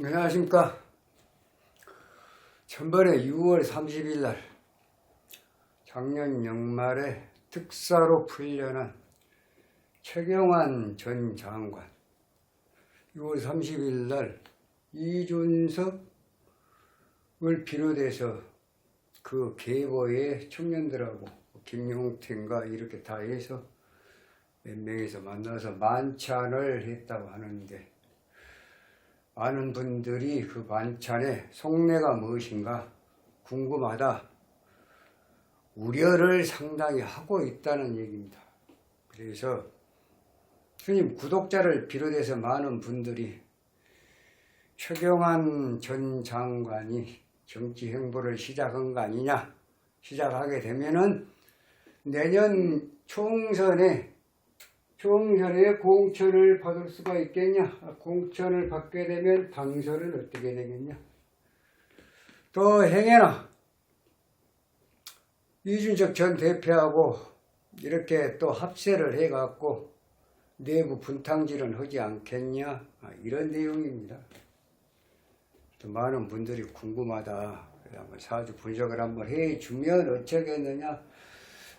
안녕하십니까. 전번에 6월 30일 날 작년 연말에 특사로 풀려난 최경환 전 장관, 6월 30일 날 이준석을 비롯해서 그 계보의 청년들하고 김용태인가 이렇게 다 해서 몇 명이서 만나서 만찬을 했다고 하는데, 많은 분들이 그 만찬의 속내가 무엇인가 궁금하다, 우려를 상당히 하고 있다는 얘기입니다. 그래서 스님 구독자를 비롯해서 많은 분들이 최경환 전 장관이 정치 행보를 시작한 거 아니냐, 시작하게 되면은 내년 총선에 공천을 받을 수가 있겠냐, 공천을 받게 되면 당선은 어떻게 되겠냐. 또 행여나 이준석 전 대표하고 이렇게 또 합세를 해갖고 내부 분탕질은 하지 않겠냐, 이런 내용입니다. 또 많은 분들이 궁금하다, 한번 사주 분석을 한번 해주면 어쩌겠느냐.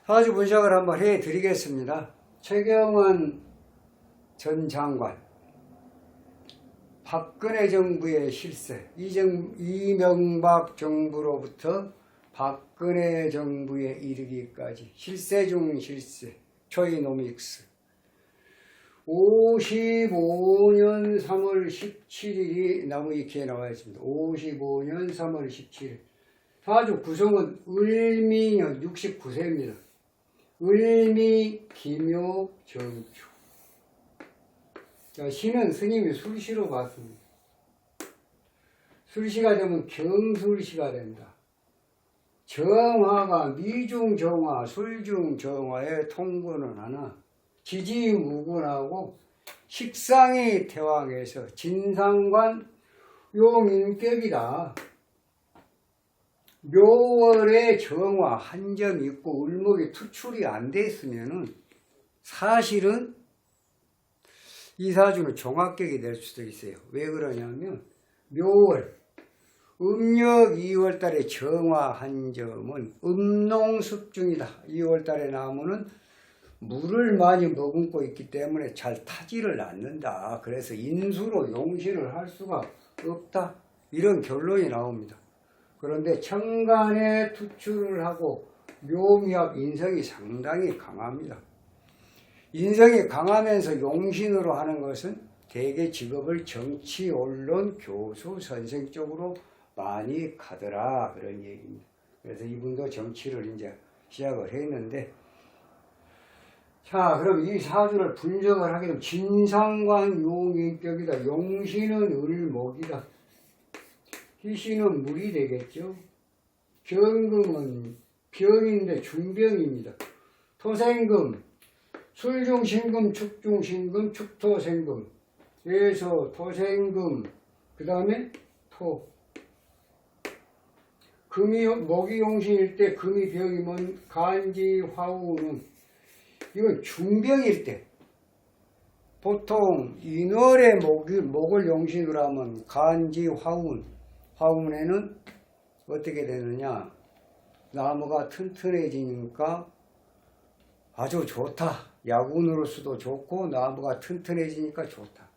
사주 분석을 한번 해드리겠습니다. 최경환 전 장관, 박근혜 정부의 실세, 이명박 정부로부터 박근혜 정부에 이르기까지 실세 중 실세, 초이노믹스. 55년 3월 17일이 나무위키에 나와 있습니다. 55년 3월 17일. 사주 구성은 을미년 69세입니다. 을미, 기묘, 정축. 자, 시는 스님이 술시로 봤습니다. 술시가 되면 경술시가 된다. 정화가 미중정화, 술중정화의 통분은 하나, 지지무군하고 식상이 태왕에서 진상관 용인격이다. 묘월의 정화 한 점 있고 을목이 투출이 안 됐으면은 사실은 이 사주는 종합격이 될 수도 있어요. 왜 그러냐면 묘월 음력 2월달에 정화 한 점은 음농습중이다. 2월달에 나무는 물을 많이 머금고 있기 때문에 잘 타지를 않는다. 그래서 인수로 용신을 할 수가 없다. 이런 결론이 나옵니다. 그런데 천간에 투출을 하고 묘미합 인성이 상당히 강합니다. 인성이 강하면서 용신으로 하는 것은 대개 직업을 정치, 언론, 교수, 선생 쪽으로 많이 가더라, 그런 얘기입니다. 그래서 이분도 정치를 이제 시작을 했는데, 자, 그럼 이 사주를 분석을 하게 되면 진상관 용인격이다. 용신은 을목이다. 희신은 물이 되겠죠. 경금은 병인데 중병입니다. 토생금, 술중신금, 축중신금, 축토생금. 그래서 토생금, 그 다음에 토. 금이, 목이 용신일 때 금이 병이면 간지, 화우는, 이건 중병일 때. 보통 인월에 목을 용신으로 하면 간지, 화운. 화운에는 어떻게 되느냐, 나무가 튼튼해지니까 아주 좋다. 약운으로서도 좋고 나무가 튼튼해지니까 좋다.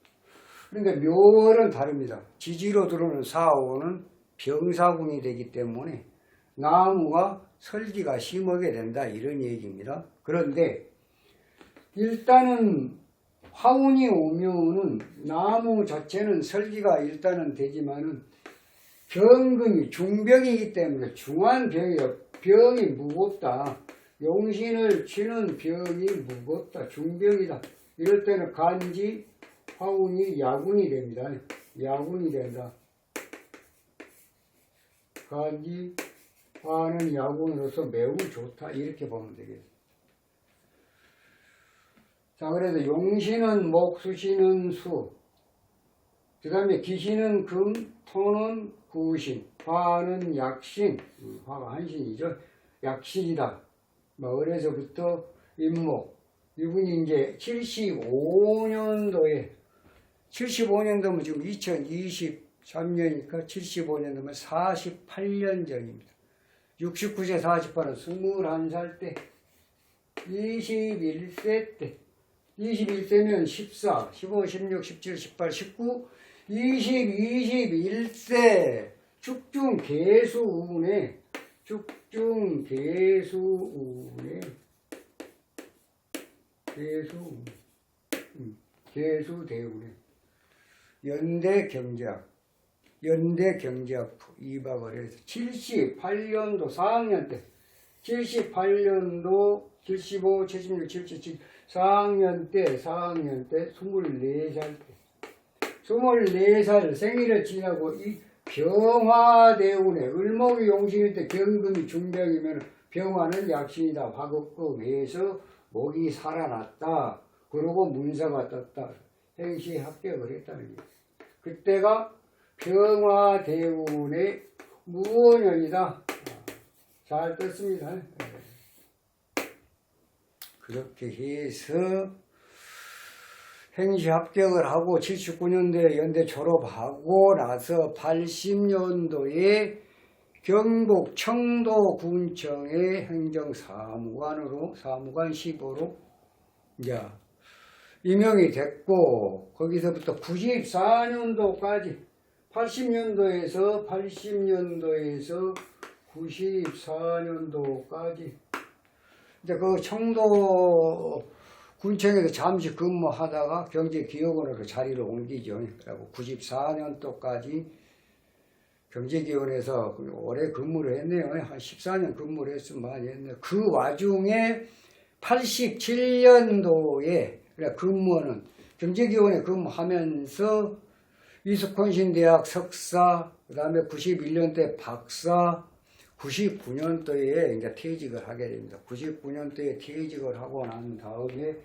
그런데 묘월은 다릅니다. 지지로 들어오는 사오는 병사군이 되기 때문에 나무가 설기가 심하게 된다, 이런 얘기입니다. 그런데 일단은 화운이 오면은 나무 자체는 설기가 일단은 되지만은 병금이 중병이기 때문에 중한 병이 무겁다. 용신을 치는 병이 무겁다. 중병이다. 이럴 때는 간지, 화운이 야군이 됩니다. 야군이 된다. 간지, 화는 야군으로서 매우 좋다. 이렇게 보면 되겠습니다. 자, 그래서 용신은 목, 수신은 수, 그 다음에 기신은 금, 토는 구신, 화는 약신, 화가 한신이죠. 약신이다. 어려서부터 임목, 이분이 이제 75년도면 지금 2020 3년이니까 75년 되면 48년 전입니다. 69세 48은 21살 때, 21세 때, 21세면 14, 15, 16, 17, 18, 19, 20, 21세 축중계수운에 계수대운에 연대경제학부 2박을 해서 78년도 4학년 때 78년도 75, 76, 77 4학년 때 24살 때 24살 생일을 지나고 이 병화대운에 을목이 용신일 때 경금이 중병이면 병화는 약신이다. 화급금해서 목이 살아났다. 그러고 문서가 떴다. 행시 합격을 했다는 거예요. 그때가 병화대운의 무원년이다. 잘 떴습니다. 그렇게 해서 행시 합격을 하고 79년도에 연대 졸업하고 나서 80년도에 경북 청도군청의 행정사무관으로 사무관 15로 이제 임명이 됐고 거기서부터 94년도까지 80년도에서 94년도까지 이제 그 청도 군청에서 잠시 근무하다가 경제기업원으로 자리를 옮기죠. 그리고 94년도까지 경제기업원에서 오래 근무를 했네요. 한 14년 근무를 했으면 많이 했네요. 그 와중에 87년도에 근무하는 경제기업원에 근무하면서 위스콘신 대학 석사, 그 다음에 91년도에 박사, 99년도에 이제 퇴직을 하게 됩니다. 99년도에 퇴직을 하고 난 다음에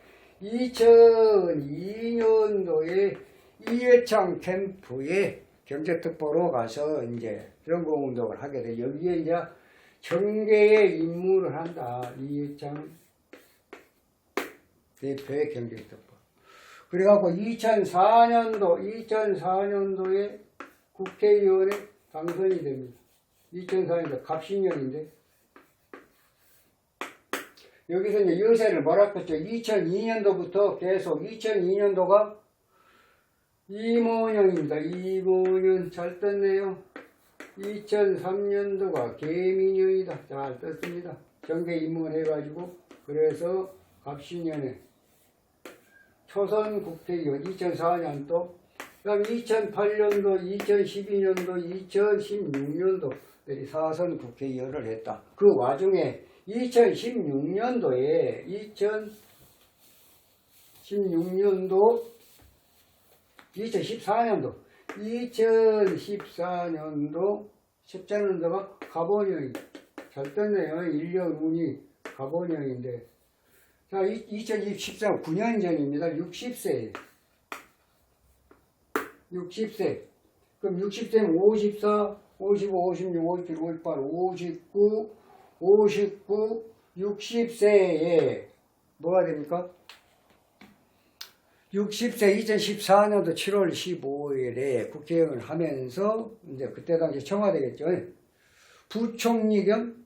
2002년도에 이회창 캠프에 경제특보로 가서 이제 연구운동을 하게 돼요. 여기에 이제 정계의 임무를 한다. 이회창 대표의 경제특보. 그래갖고 2004년도에 국회의원에 당선이 됩니다. 2004년도 갑신년인데 여기서 이제 여세를 뭐라고 했죠? 2002년도부터 계속 2002년도가 이모년입니다. 이모년 잘 떴네요. 2003년도가 개미년이다. 잘 떴습니다. 정계 임문해가지고 그래서 갑신년에 초선 국회의원 2004년도 그다음 2008년도, 2012년도, 2016년도 사선 국회의원을 했다. 그 와중에 2014년도 14년도가 갑오년이 잘 떴네요. 1년 운이 갑오년인데 자 2014년 9년 전입니다. 60세 그럼 60세는 54, 55, 56, 57, 58, 59, 60세에 뭐가 됩니까? 60세 2014년도 7월 15일에 국회의원을 하면서 이제 그때 당시 청와대겠죠. 부총리 겸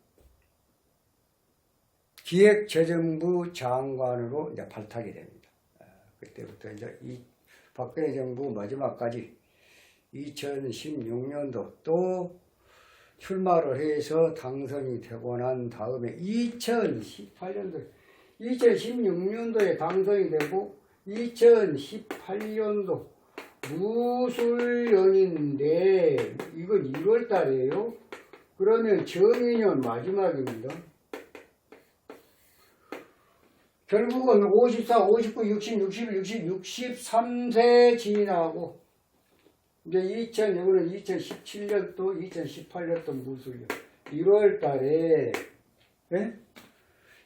기획재정부 장관으로 이제 발탁이 됩니다. 그때부터 이제 이 박근혜 정부 마지막까지 2016년도 또 출마를 해서 당선이 되고 난 다음에 2016년도에 당선이 되고 2018년도 무술년인데 이건 1월 달이에요. 그러면 정인년 마지막입니다. 결국은 54, 59, 60, 61, 60, 63세 지나고 이제 여기는 2017년도, 2018년도 무술년 1월 달에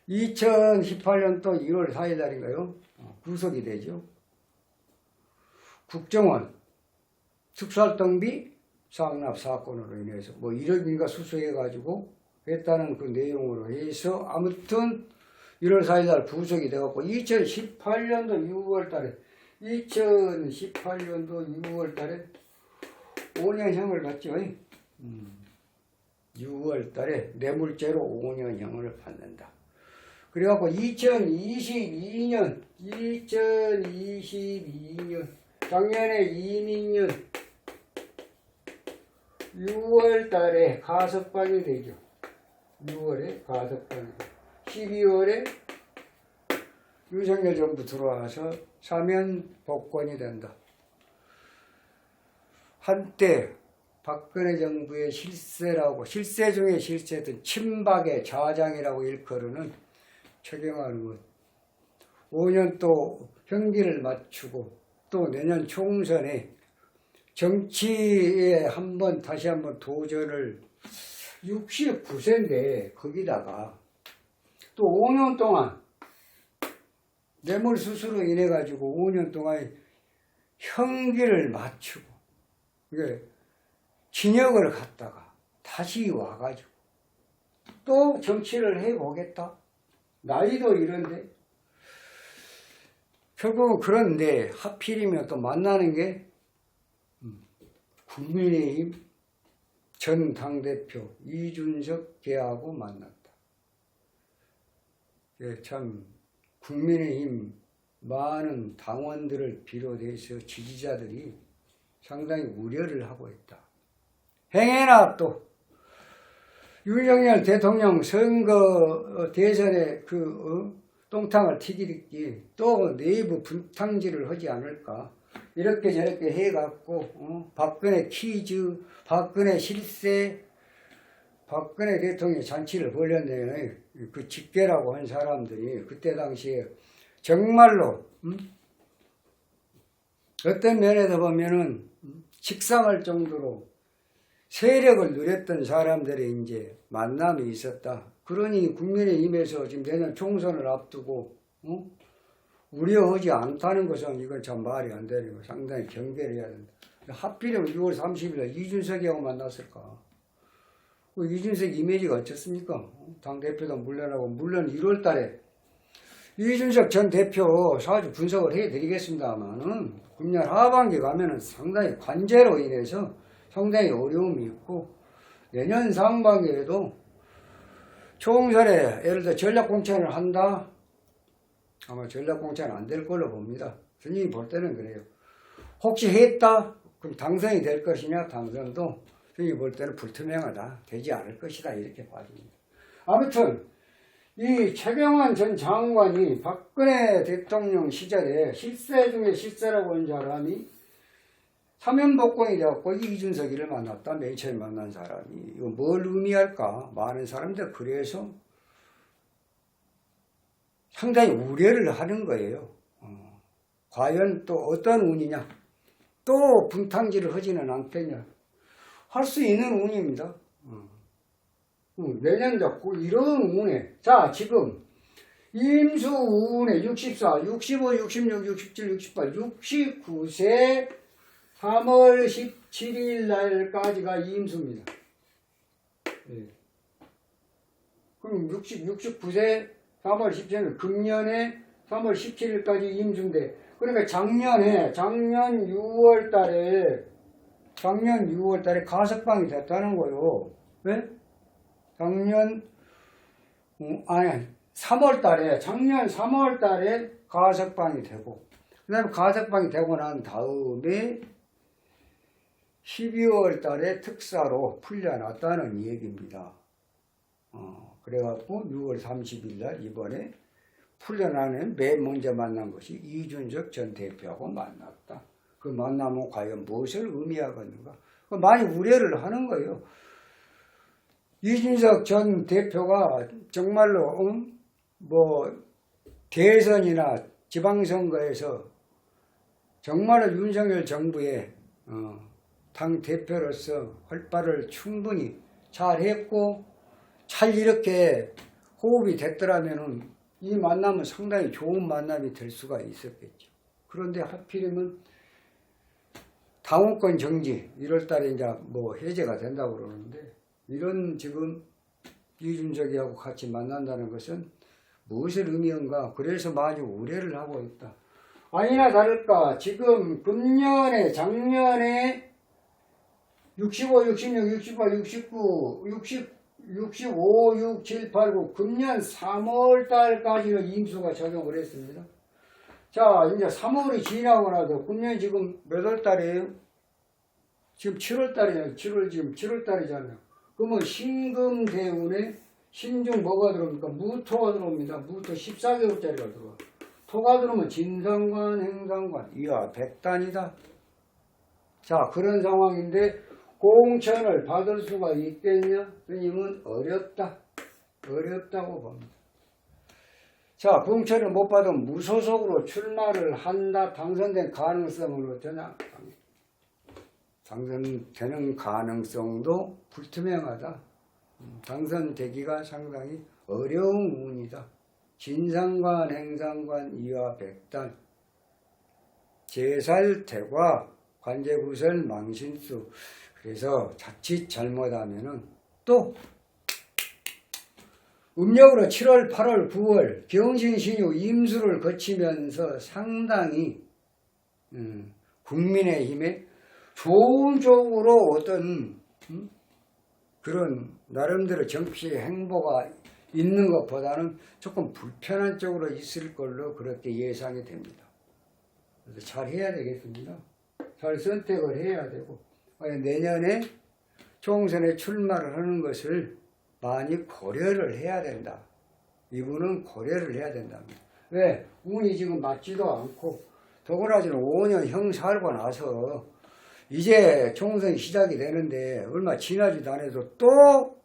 2018년도 1월 4일 날인가요? 구속이 되죠. 국정원 특수활동비 상납 사건으로 인해서 뭐 1억인가 수수해가지고 했다는 그 내용으로 해서 아무튼 1월 4일 날 구속이 돼갖고 2018년도 6월 달에 5년형을 받죠. 6월 달에 뇌물죄로 5년형을 받는다. 그래갖고 2022년 작년에 이민년 6월 달에 가석방이 되죠. 6월에 가석방이 되죠. 12월에 윤석열 정부 들어와서 사면 복권이 된다. 한때 박근혜 정부의 실세 중에 실세든 친박의 좌장이라고 일컬으는 최경환 의원 5년 또 형기를 맞추고 또 내년 총선에 정치에 다시 한번 도전을 69세인데 거기다가 또 5년 동안 뇌물수수로 인해 가지고 5년 동안 형기를 맞추고 이게 진역을 갔다가 다시 와가지고 또 정치를 해보겠다. 나이도 이런데 결국은 그런데 하필이면 또 만나는 게 국민의힘 전 당대표 이준석 걔하고 만났다. 참 국민의힘 많은 당원들을 비롯해서 지지자들이 상당히 우려를 하고 있다. 행여나 또 윤석열 대통령 선거 대선에 똥탕을 튀기듯이 또 내부 분탕질을 하지 않을까. 이렇게 저렇게 해갖고 박근혜 퀴즈, 박근혜 실세, 박근혜 대통령 잔치를 벌였네요. 그 집계라고 한 사람들이 그때 당시에 정말로 어떤 면에서 보면은 식상할 정도로 세력을 누렸던 사람들의 이제 만남이 있었다. 그러니 국민의힘에서 지금 내년 총선을 앞두고 우려하지 않다는 것은 이건 참 말이 안 되는 거. 상당히 경계를 해야 된다. 하필이면 6월 30일 이준석이하고 만났을까? 이준석 이미지가 어떻습니까? 당대표도 물러나고 물론 1월 달에 이준석 전 대표 사주 분석을 해드리겠습니다만은 금년 하반기 가면은 상당히 관제로 인해서 상당히 어려움이 있고 내년 상반기에도 총선에 예를 들어 전략공천을 한다. 아마 전략공천은 안 될 걸로 봅니다. 선생님이 볼 때는 그래요. 혹시 했다? 그럼 당선이 될 것이냐? 당선도 선생님이 볼 때는 불투명하다. 되지 않을 것이다. 이렇게 봐줍니다. 아무튼 이 최경환 전 장관이 박근혜 대통령 시절에 실세 중에 실세라고 하는 사람이 사면복권이 되었고 이준석이를 만났다. 맨 처음 만난 사람이. 이거 뭘 의미할까? 많은 사람들 그래서 상당히 우려를 하는 거예요. 과연 또 어떤 운이냐? 또 분탕질을 하지는 않겠냐? 할 수 있는 운입니다. 내년 잡고 이런 운에 자 지금 임수 운에 64, 65, 66, 67, 68, 69세 3월 17일 날까지가 임수입니다. 예. 그럼 69세 3월 17일 금년에 3월 17일까지 임수인데 그러니까 작년 6월 달에 가석방이 됐다는 거요. 왜? 작년 3월 달에 작년 3월 달에 가석방이 되고 그다음에 가석방이 되고 난 다음에 12월 달에 특사로 풀려났다는 얘기입니다. 그래갖고 6월 30일 날 이번에 풀려나는 맨 먼저 만난 것이 이준석 전 대표하고 만났다. 그 만남은 과연 무엇을 의미하겠는가? 많이 우려를 하는 거예요. 이준석 전 대표가 정말로 대선이나 지방선거에서 정말로 윤석열 정부의 당 대표로서 활발을 충분히 잘했고 잘 이렇게 호흡이 됐더라면은 이 만남은 상당히 좋은 만남이 될 수가 있었겠죠. 그런데 하필이면 당원권 정지 1월 달에 이제 해제가 된다고 그러는데 이런 지금 이준석이하고 같이 만난다는 것은 무엇을 의미한가? 그래서 많이 우려를 하고 있다. 아니나 다를까 지금 작년에 65, 66, 68, 69, 60, 65, 6, 7, 8, 9 금년 3월 달까지는 임수가 작용을 했습니다. 자, 이제 3월이 지나고 나서 금년 지금 몇 월 달이에요? 지금 7월 달이에요. 지금 7월 달이잖아요. 그러면 신금대운에 신중 뭐가 들어옵니까? 무토가 들어옵니다. 무토 14개월짜리가 들어와. 토가 들어오면 진상관, 행상관. 이야, 백단이다. 자, 그런 상황인데 공천을 받을 수가 있겠냐? 스님은 어렵다. 어렵다고 봅니다. 자, 공천을 못 받으면 무소속으로 출마를 한다. 당선된 가능성은 어떠냐? 당선되는 가능성도 불투명하다. 당선되기가 상당히 어려운 운이다. 진상관, 행상관, 이와 백단, 제살태과, 관제구설, 망신수. 그래서 자칫 잘못하면은 또 음력으로 7월, 8월, 9월 경신, 신유, 임수를 거치면서 상당히 국민의힘에 좋은 쪽으로 어떤 그런 나름대로 정치 행보가 있는 것보다는 조금 불편한 쪽으로 있을 걸로 그렇게 예상이 됩니다. 그래서 잘 해야 되겠습니다. 잘 선택을 해야 되고 내년에 총선에 출마를 하는 것을 많이 고려를 해야 된다. 이분은 고려를 해야 된답니다. 왜? 운이 지금 맞지도 않고 더구나 지금 5년 형 살고 나서 이제 총선이 시작이 되는데 얼마 지나지도 않아서 또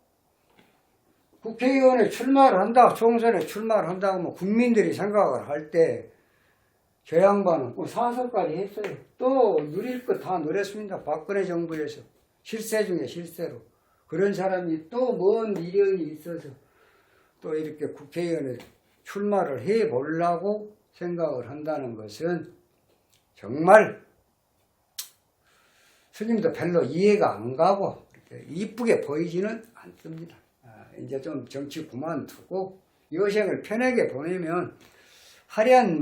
국회의원에 출마를 한다, 총선에 출마를 한다고 하면 국민들이 생각을 할 때 저 양반은 꼭 사선까지 했어요. 또 누릴 거 다 누렸습니다. 박근혜 정부에서. 실세 중에 실세로. 그런 사람이 또 먼 미련이 있어서 또 이렇게 국회의원에 출마를 해보려고 생각을 한다는 것은 정말 스님도 별로 이해가 안 가고 이쁘게 보이지는 않습니다. 이제 좀 정치 그만두고 여생을 편하게 보내면 화려한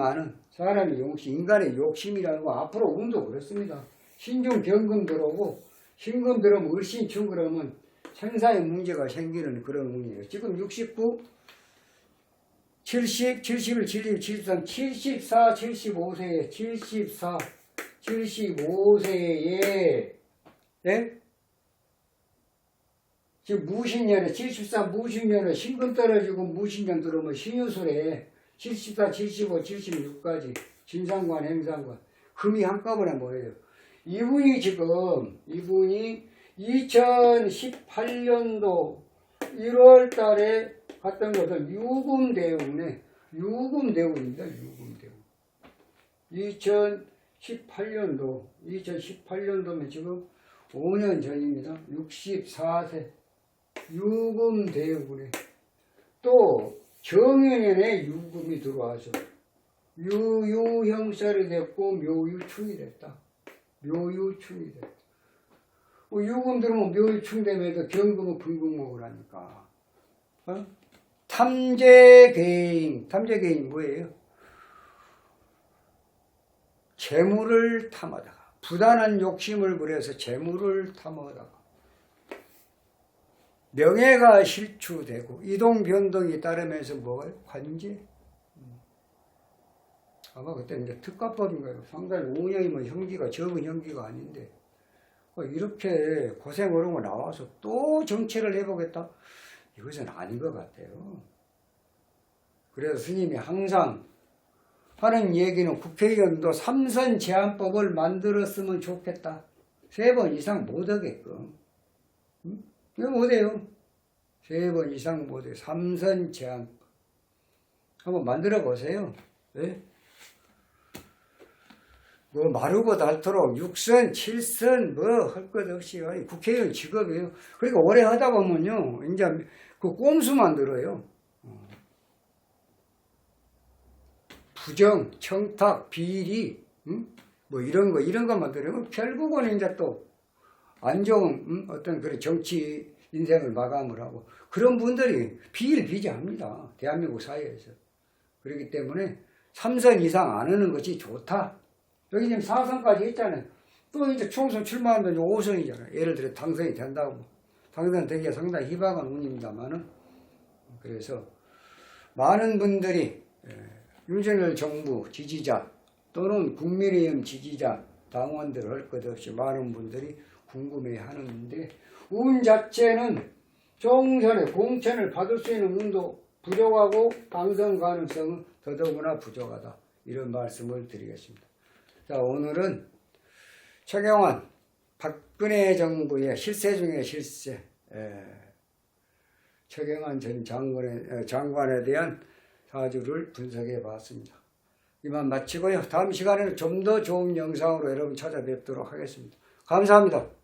사람의 욕심, 인간의 욕심이라는 거 앞으로 운도 그렇습니다. 신중 병금 들어오고 신금 들어오면 을신충 그러면 생사의 문제가 생기는 그런 운이에요. 지금 69, 70, 71, 72, 73, 74, 75세에 74, 75세에 네? 지금 무신년에 74 무신년에 신금 떨어지고 무신년 들어오면 신유술에 74, 75, 76까지 진상관, 행상관 금이 한꺼번에 모여요. 이분이 2018년도 1월 달에 갔던 것은 유금대운에 유금대운입니다. 유금대운. 2018년도면 지금 5년 전입니다. 64세 유금대운에 또 정해년에 유금이 들어와서 유유형살이 됐고 묘유충이 됐다. 묘유충이 됐다. 유금 들으면 묘유충 되면서 경금은 분금목을 하니까. 탐재개인 뭐예요? 재물을 탐하다가 부단한 욕심을 부려서 재물을 탐하다가 명예가 실추되고 이동 변동이 따르면서 뭐예요? 관제. 아마 그때 이제 특가법인가요? 상당히 5년이면 형기가 적은 형기가 아닌데 이렇게 고생을 하고 나와서 또 정치를 해보겠다? 이것은 아닌 것 같아요. 그래서 스님이 항상 하는 얘기는 국회의원도 3선 제한법을 만들었으면 좋겠다. 3번 이상 못하게끔. 이거 못해요. 3번 이상 못해요. 3선 제한법. 한번 만들어 보세요. 네? 뭐 마르고 닳도록 6선, 7선 뭐 할 것 없이 국회의원 직업이에요. 그러니까 오래 하다 보면요. 이제 그 꼼수 만들어요. 부정, 청탁, 비리, 뭐 이런 거 만들어요. 결국은 이제 또 안 좋은 어떤 그런 정치 인생을 마감을 하고 그런 분들이 비일비재합니다. 대한민국 사회에서. 그렇기 때문에 3선 이상 안 하는 것이 좋다. 여기 지금 4선까지 했잖아요. 또 이제 총선 출마하면 5선이잖아요. 예를 들어 당선이 된다고. 당선되기가 상당히 희박한 운입니다만은. 그래서 많은 분들이 윤석열 정부 지지자 또는 국민의힘 지지자 당원들 할 것 없이 많은 분들이 궁금해하는데 운 자체는 총선에 공천을 받을 수 있는 운도 부족하고 당선 가능성은 더더구나 부족하다. 이런 말씀을 드리겠습니다. 자, 오늘은 최경환 박근혜 정부의 실세 중의 실세 최경환 전 장관에 대한 사주를 분석해 봤습니다. 이만 마치고요. 다음 시간에는 좀 더 좋은 영상으로 여러분 찾아뵙도록 하겠습니다. 감사합니다.